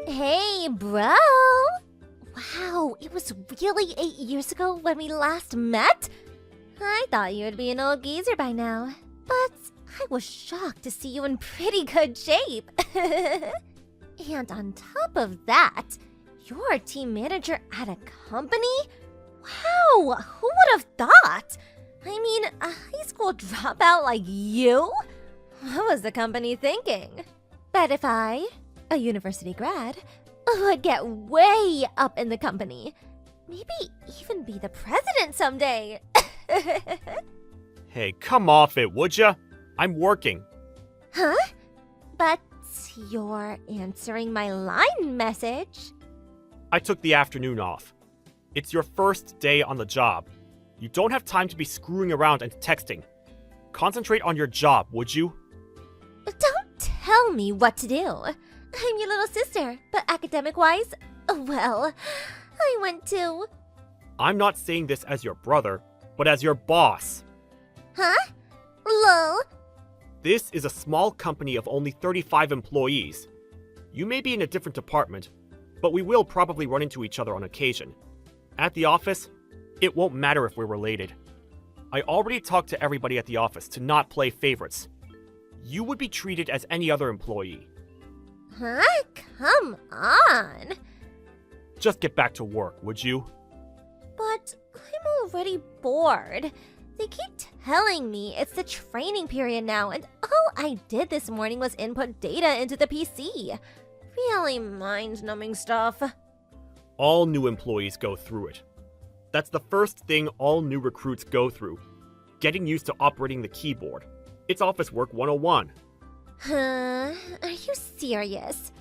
Hey, bro! Wow, it was really 8 years ago when we last met? I thought you would be an old geezer by now, but I was shocked to see you in pretty good shape. And on top of that, you're a team manager at a company? Wow, who would have thought? I mean, a high school dropout like you? What was the company thinking? Bet if I, a university grad, would get way up in the company. Maybe even be the president someday. Hey, come off it, would ya? I'm working. Huh? But you're answering my line message. I took the afternoon off. It's your first day on the job. You don't have time to be screwing around and texting. Concentrate on your job, would you? Don't tell me what to do. I'm your little sister, but academic-wise, well, I went to... I'm not saying this as your brother, but as your boss. Huh? Lol. This is a small company of only 35 employees. You may be in a different department, but we will probably run into each other on occasion. At the office, it won't matter if we're related. I already talked to everybody at the office to not play favorites. You would be treated as any other employee. Huh? Come on. Just get back to work, would you? But I'm already bored. They keep telling me it's the training period now, and all I did this morning was input data into the PC. Really mind-numbing stuff. All new employees go through it. That's the first thing all new recruits go through. Getting used to operating the keyboard. It's Office Work 101. Huh? Are you serious?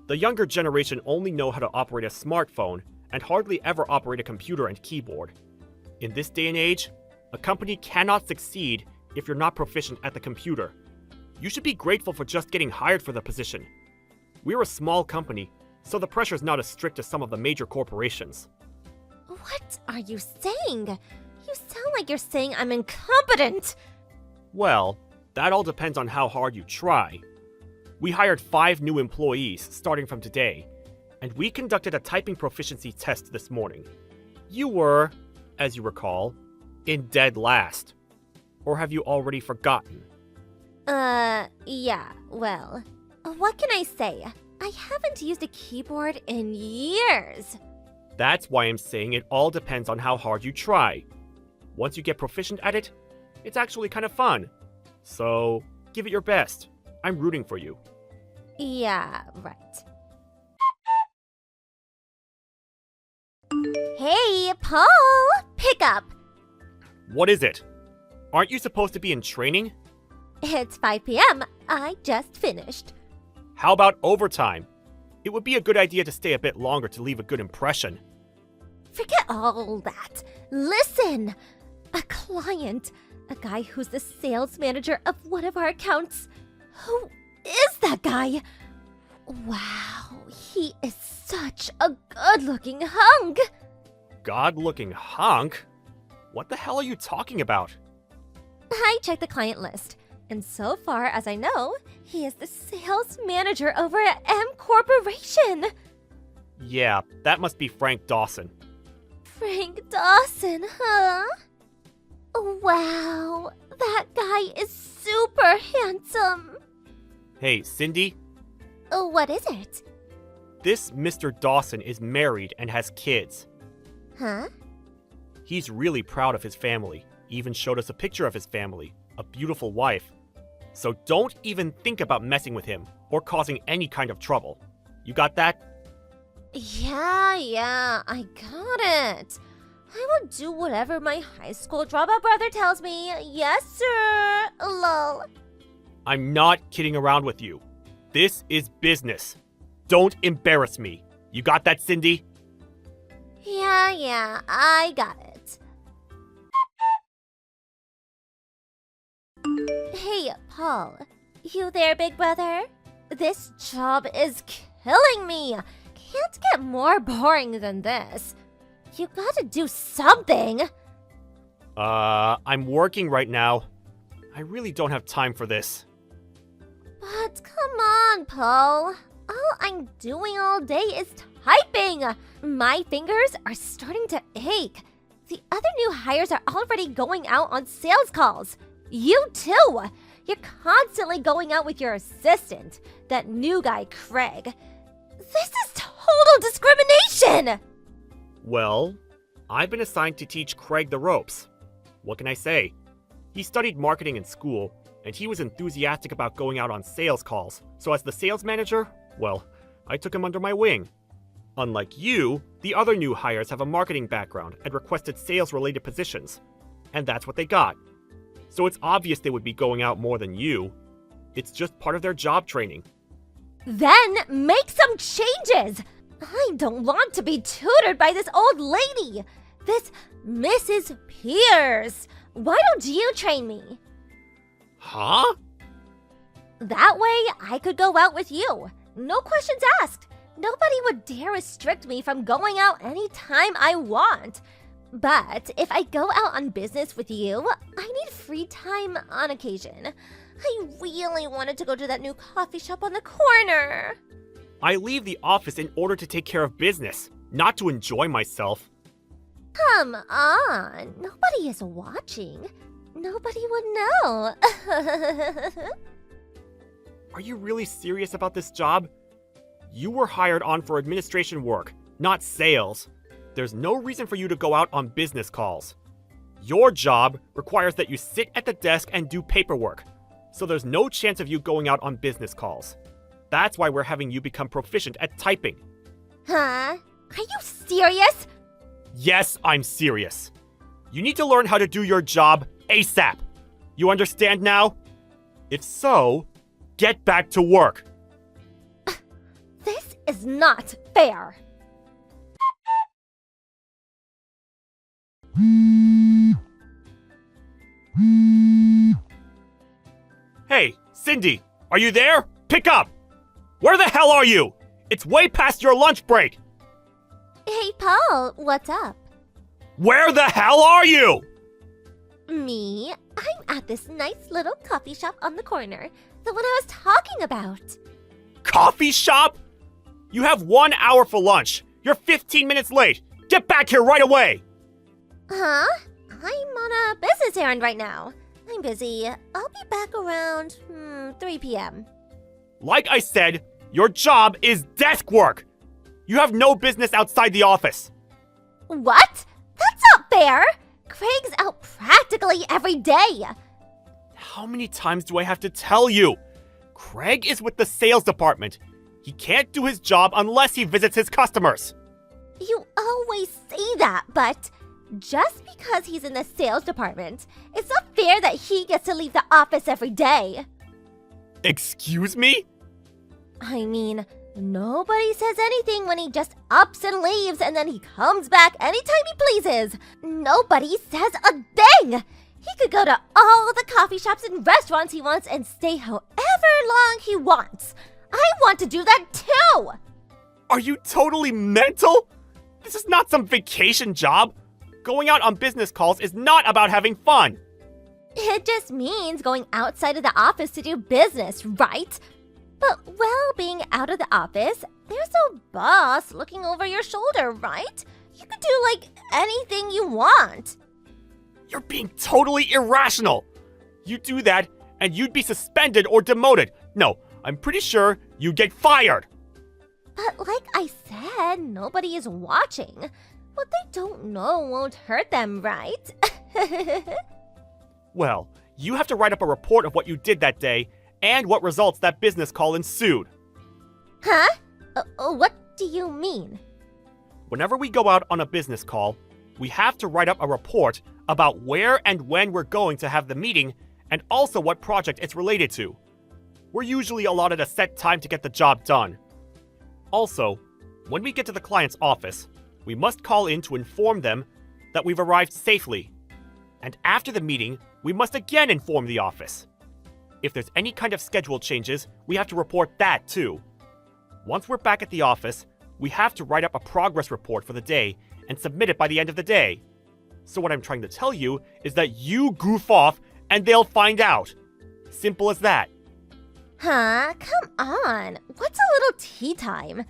The younger generation only know how to operate a smartphone and hardly ever operate a computer and keyboard. In this day and age, a company cannot succeed if you're not proficient at the computer. You should be grateful for just getting hired for the position. We're a small company, so the pressure's not as strict as some of the major corporations. What are you saying? You sound like you're saying I'm incompetent! Well, that all depends on how hard you try. We hired 5 new employees starting from today, and we conducted a typing proficiency test this morning. You were, as you recall, in dead last. Or have you already forgotten? Yeah, well, what can I say? I haven't used a keyboard in years. That's why I'm saying it all depends on how hard you try. Once you get proficient at it, it's actually kind of fun. So, give it your best. I'm rooting for you. Yeah, right. Hey, Paul! Pick up! What is it? Aren't you supposed to be in training? It's 5 p.m. I just finished. How about overtime? It would be a good idea to stay a bit longer to leave a good impression. Forget all that. Listen! A client, a guy who's the sales manager of one of our accounts. Who is that guy? Wow, he is such a good-looking hunk! God-looking hunk? What the hell are you talking about? I checked the client list, and so far as I know, he is the sales manager over at M Corporation. Yeah, that must be Frank Dawson. Frank Dawson, huh? Wow, that guy is super handsome. Hey, Cindy, What is it? this Mr. Dawson is married and has kids. Huh? He's really proud of his family, even showed us a picture of his family, a beautiful wife. So don't even think about messing with him or causing any kind of trouble. You got that? Yeah, I got it. I will do whatever my high school dropout brother tells me. Yes, sir. Lol. I'm not kidding around with you. This is business. Don't embarrass me. You got that, Cindy? Yeah, I got it. Hey, Paul. You there, big brother? This job is killing me. Can't get more boring than this. You gotta do something. I'm working right now. I really don't have time for this. But come on, Paul. I'll I'm doing all day is typing. My fingers are starting to ache. The other new hires are already going out on sales calls. You too. You're constantly going out with your assistant, that new guy, Craig. This is total discrimination! Well, I've been assigned to teach Craig the ropes. What can I say? He studied marketing in school, and he was enthusiastic about going out on sales calls. So as the sales manager, well, I took him under my wing. Unlike you, the other new hires have a marketing background and requested sales-related positions. And that's what they got. So it's obvious they would be going out more than you. It's just part of their job training. Then make some changes! I don't want to be tutored by this old lady! This Mrs. Pierce! Why don't you train me? Huh? That way, I could go out with you. No questions asked. Nobody would dare restrict me from going out anytime I want. But if I go out on business with you, I need free time on occasion. I really wanted to go to that new coffee shop on the corner. I leave the office in order to take care of business, not to enjoy myself. Come on, nobody is watching. Nobody would know. Are you really serious about this job? You were hired on for administration work, not sales. There's no reason for you to go out on business calls. Your job requires that you sit at the desk and do paperwork, so there's no chance of you going out on business calls. That's why we're having you become proficient at typing. Huh? Are you serious? Yes, I'm serious. You need to learn how to do your job ASAP. You understand now? If so, get back to work. This is not fair. Hey, Cindy, are you there? Pick up! Where the hell are you? It's way past your lunch break! Hey, Paul, what's up? Where the hell are you? Me? I'm at this nice little coffee shop on the corner. The one I was talking about. Coffee shop? You have 1 hour for lunch. You're 15 minutes late. Get back here right away! Huh? I'm on a business errand right now. I'm busy. I'll be back around 3 p.m. Like I said, your job is desk work. You have no business outside the office. What? That's not fair! Craig's out practically every day. How many times do I have to tell you? Craig is with the sales department. He can't do his job unless he visits his customers. You always say that, but just because he's in the sales department, it's not fair that he gets to leave the office every day. Excuse me? I mean, nobody says anything when he just ups and leaves and then he comes back anytime he pleases. Nobody says a thing. He could go to all the coffee shops and restaurants he wants and stay however long he wants. I want to do that too. Are you totally mental? This is not some vacation job. Going out on business calls is not about having fun. It just means going outside of the office to do business, right? But while being out of the office, there's no boss looking over your shoulder, right? You could do, like, anything you want. You're being totally irrational. You do that, and you'd be suspended or demoted. No, I'm pretty sure you'd get fired. But like I said, nobody is watching. What they don't know won't hurt them, right? Well, you have to write up a report of what you did that day and what results that business call ensued. Huh? What do you mean? Whenever we go out on a business call, we have to write up a report about where and when we're going to have the meeting and also what project it's related to. We're usually allotted a set time to get the job done. Also, when we get to the client's office, we must call in to inform them that we've arrived safely. And after the meeting, we must again inform the office. If there's any kind of schedule changes, we have to report that too. Once we're back at the office, we have to write up a progress report for the day and submit it by the end of the day. So what I'm trying to tell you is that you goof off and they'll find out. Simple as that. Huh? Come on. What's a little tea time?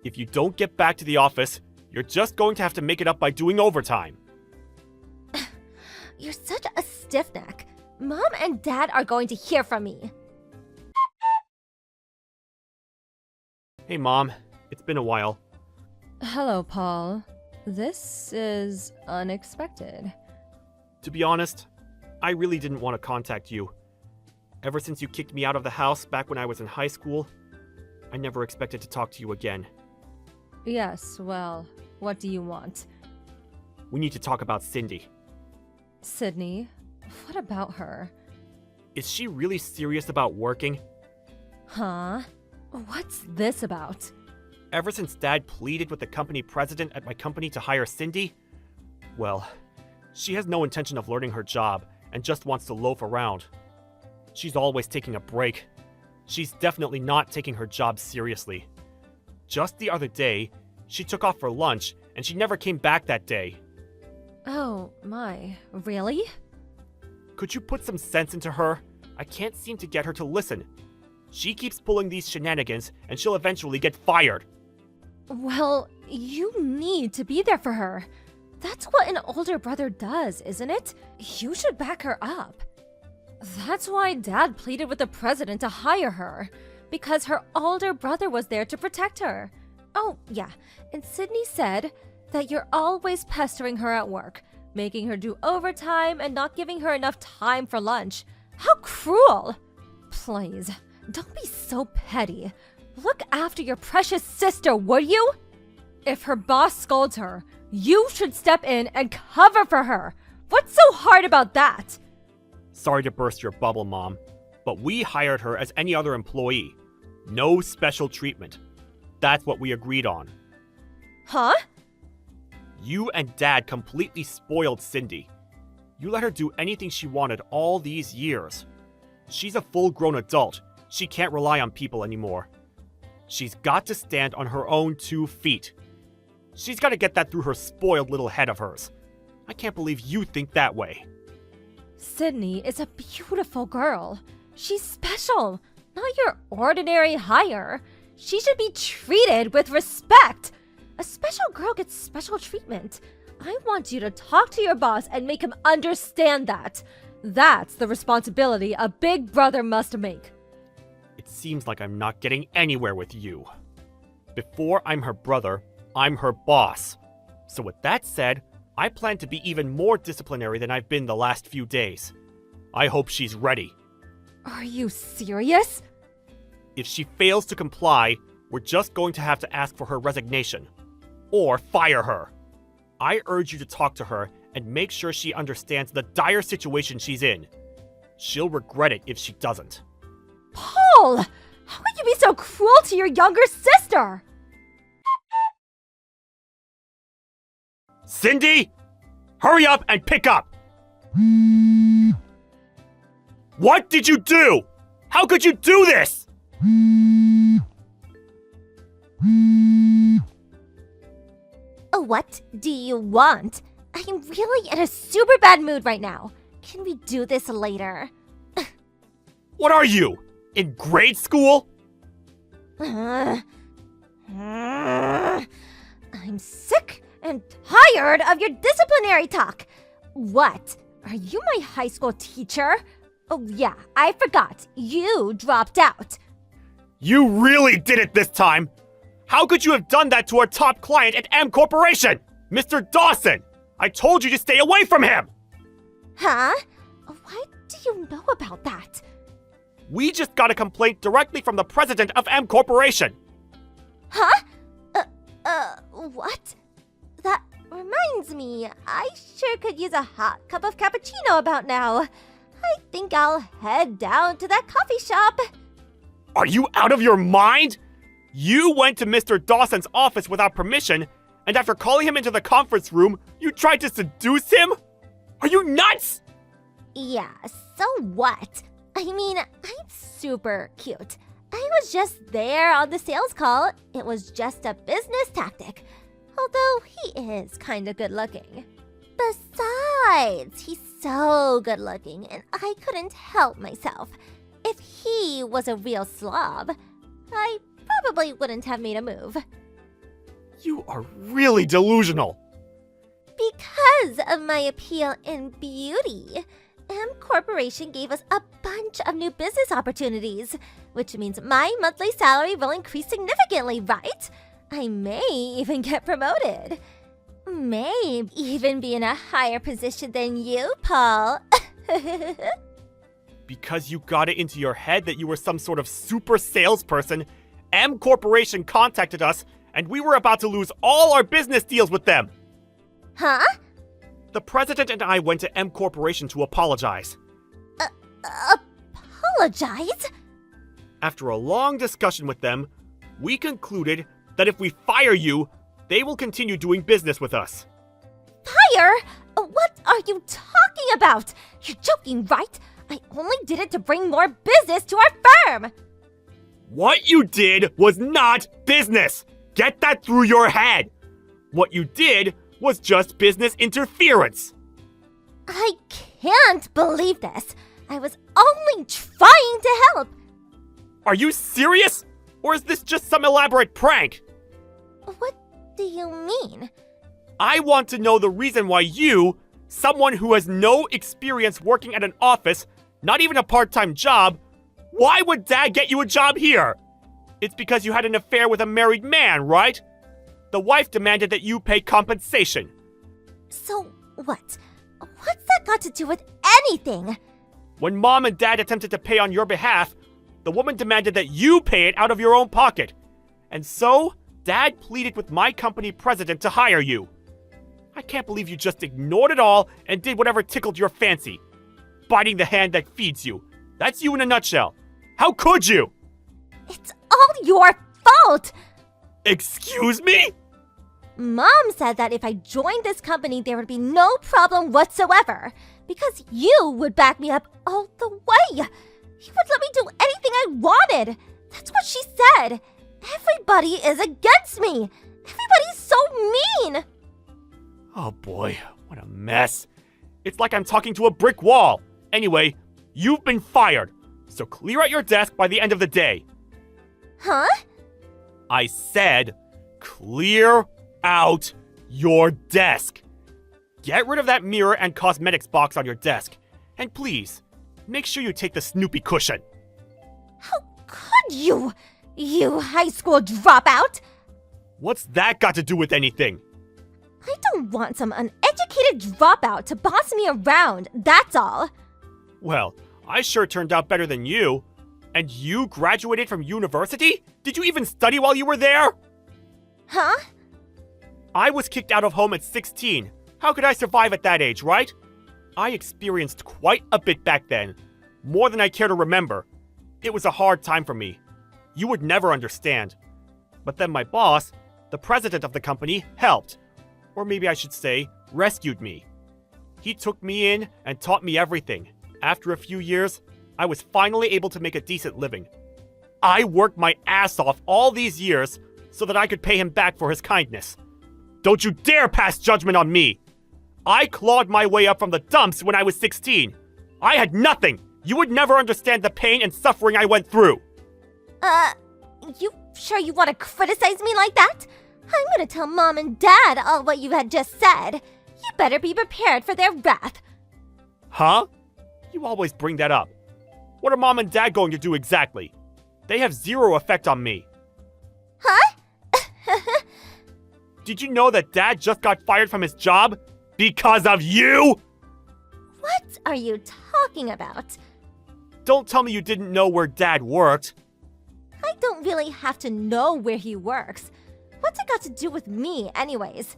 If you don't get back to the office, you're just going to have to make it up by doing overtime. You're such a stiff neck. Mom and Dad are going to hear from me. Hey, Mom. It's been a while. Hello, Paul. This is unexpected. To be honest, I really didn't want to contact you. Ever since you kicked me out of the house back when I was in high school, I never expected to talk to you again. Yes, well, what do you want? We need to talk about Cindy. Sydney, what about her? Is she really serious about working? Huh? What's this about? Ever since Dad pleaded with the company president at my company to hire Cindy, well, she has no intention of learning her job and just wants to loaf around. She's always taking a break. She's definitely not taking her job seriously. Just the other day, she took off for lunch and she never came back that day. Oh, my. Really? Could you put some sense into her? I can't seem to get her to listen. She keeps pulling these shenanigans and she'll eventually get fired. Well, you need to be there for her. That's what an older brother does, isn't it? You should back her up. That's why Dad pleaded with the president to hire her, because her older brother was there to protect her. Oh, yeah, and Sydney said that you're always pestering her at work, making her do overtime and not giving her enough time for lunch. How cruel! Please, don't be so petty. Look after your precious sister, would you? If her boss scolds her, you should step in and cover for her. What's so hard about that? Sorry to burst your bubble, Mom, but we hired her as any other employee. No special treatment. That's what we agreed on. Huh? You and Dad completely spoiled Cindy. You let her do anything she wanted all these years. She's a full-grown adult. She can't rely on people anymore. She's got to stand on her own 2 feet. She's got to get that through her spoiled little head of hers. I can't believe you think that way. Sydney is a beautiful girl. She's special, not your ordinary hire. She should be treated with respect. A special girl gets special treatment. I want you to talk to your boss and make him understand that. That's the responsibility a big brother must make. It seems like I'm not getting anywhere with you. Before I'm her brother, I'm her boss. So with that said, I plan to be even more disciplinary than I've been the last few days. I hope she's ready. Are you serious? If she fails to comply, we're just going to have to ask for her resignation. Or fire her. I urge you to talk to her and make sure she understands the dire situation she's in. She'll regret it if she doesn't. Paul! How could you be so cruel to your younger sister? Cindy! Hurry up and pick up! What did you do? How could you do this? What do you want? I'm really in a super bad mood right now. Can we do this later? What are you? In grade school? I'm sick and tired of your disciplinary talk. What? Are you my high school teacher? Oh yeah, I forgot. You dropped out. You really did it this time! How could you have done that to our top client at M Corporation? Mr. Dawson! I told you to stay away from him! Huh? What do you know about that? We just got a complaint directly from the president of M Corporation. Huh? What? That reminds me, I sure could use a hot cup of cappuccino about now. I think I'll head down to that coffee shop. Are you out of your mind? You went to Mr. Dawson's office without permission, and after calling him into the conference room, you tried to seduce him? Are you nuts? Yeah, so what? I mean, I'm super cute. I was just there on the sales call. It was just a business tactic. Although he is kinda good looking. Besides, he's so good looking, and I couldn't help myself. if he was a real slob, I probably wouldn't have made a move. You are really delusional. Because of my appeal in beauty, M Corporation gave us a bunch of new business opportunities, which means my monthly salary will increase significantly, right? I may even get promoted. May even be in a higher position than you, Paul. Because you got it into your head that you were some sort of super salesperson, M Corporation contacted us and we were about to lose all our business deals with them. Huh? The president and I went to M Corporation to apologize. Apologize? After a long discussion with them, we concluded that if we fire you, they will continue doing business with us. Fire? What are you talking about? You're joking, right? I only did it to bring more business to our firm. What you did was not business! Get that through your head! What you did was just business interference. I can't believe this. I was only trying to help. Are you serious? Or is this just some elaborate prank? What do you mean? I want to know the reason why you, someone who has no experience working at an office, not even a part-time job, why would Dad get you a job here? It's because you had an affair with a married man, right? The wife demanded that you pay compensation. So what? What's that got to do with anything? When Mom and Dad attempted to pay on your behalf, the woman demanded that you pay it out of your own pocket. And so, Dad pleaded with my company president to hire you. I can't believe you just ignored it all and did whatever tickled your fancy. Biting the hand that feeds you. That's you in a nutshell. How could you? It's all your fault! Excuse me? Mom said that if I joined this company, there would be no problem whatsoever. Because you would back me up all the way. You would let me do anything I wanted. That's what she said. Everybody is against me. Everybody's so mean. Oh boy, what a mess. It's like I'm talking to a brick wall. Anyway, you've been fired. So clear out your desk by the end of the day. Huh? I said, clear out your desk. Get rid of that mirror and cosmetics box on your desk. And please, make sure you take the Snoopy cushion. How could you? You high school dropout? What's that got to do with anything? I don't want some uneducated dropout to boss me around, that's all. Well, I sure turned out better than you. And you graduated from university? Did you even study while you were there? Huh? I was kicked out of home at 16. How could I survive at that age, right? I experienced quite a bit back then. More than I care to remember. It was a hard time for me. You would never understand. But then my boss, the president of the company, helped. Or maybe I should say, rescued me. He took me in and taught me everything. After a few years, I was finally able to make a decent living. I worked my ass off all these years so that I could pay him back for his kindness. Don't you dare pass judgment on me! I clawed my way up from the dumps when I was 16. I had nothing! You would never understand the pain and suffering I went through! You sure you want to criticize me like that? I'm gonna tell Mom and Dad all what you had just said. You better be prepared for their wrath. Huh? You always bring that up. What are Mom and Dad going to do exactly? They have zero effect on me. Huh? Did you know that Dad just got fired from his job? Because of you? What are you talking about? Don't tell me you didn't know where Dad worked. I don't really have to know where he works. What's it got to do with me, anyways?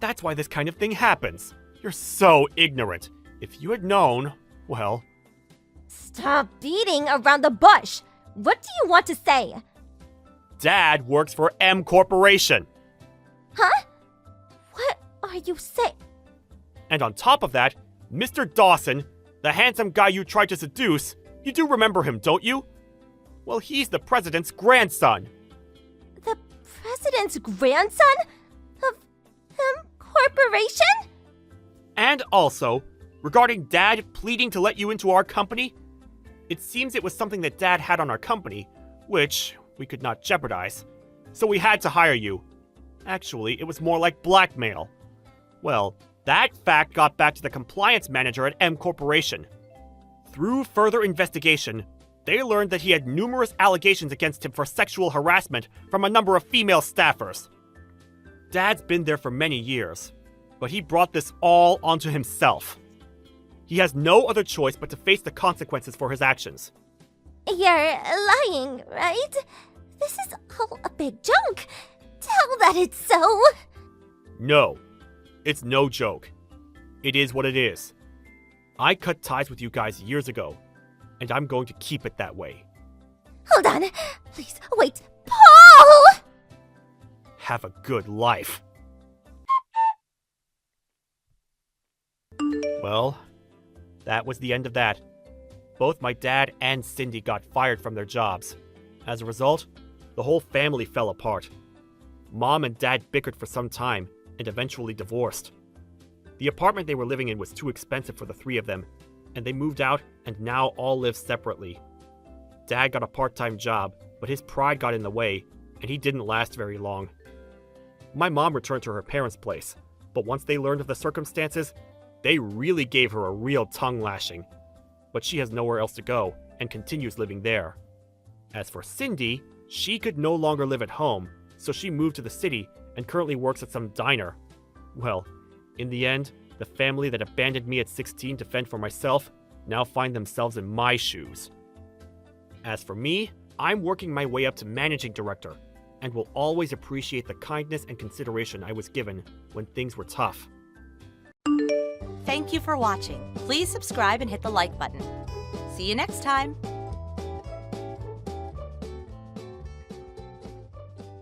That's why this kind of thing happens. You're so ignorant. If you had known, well... Stop beating around the bush. What do you want to say? Dad works for M Corporation. Huh? What are you saying? And on top of that, Mr. Dawson, the handsome guy you tried to seduce, you do remember him, don't you? Well, he's the president's grandson. The president's grandson? Of M Corporation? And also, regarding Dad pleading to let you into our company, It seems it was something that Dad had on our company, which we could not jeopardize. So we had to hire you. Actually, it was more like blackmail. Well, that fact got back to the compliance manager at M Corporation. Through further investigation, they learned that he had numerous allegations against him for sexual harassment from a number of female staffers. Dad's been there for many years, but he brought this all onto himself. He has no other choice but to face the consequences for his actions. You're lying, right? This is all a big joke. Tell that it's so. No, it's no joke. It is what it is. I cut ties with you guys years ago, and I'm going to keep it that way. Hold on. Please, wait. Paul! Have a good life. Well, that was the end of that. Both my dad and Cindy got fired from their jobs. As a result, the whole family fell apart. Mom and Dad bickered for some time and eventually divorced. The apartment they were living in was too expensive for the three of them, and they moved out and now all live separately. Dad got a part-time job, but his pride got in the way, and he didn't last very long. My mom returned to her parents' place, but once they learned of the circumstances, they really gave her a real tongue lashing. But she has nowhere else to go and continues living there. As for Cindy, she could no longer live at home, so she moved to the city and currently works at some diner. Well, in the end, the family that abandoned me at 16 to fend for myself now find themselves in my shoes. As for me, I'm working my way up to managing director and will always appreciate the kindness and consideration I was given when things were tough. Thank you for watching. Please subscribe and hit the like button. See you next time.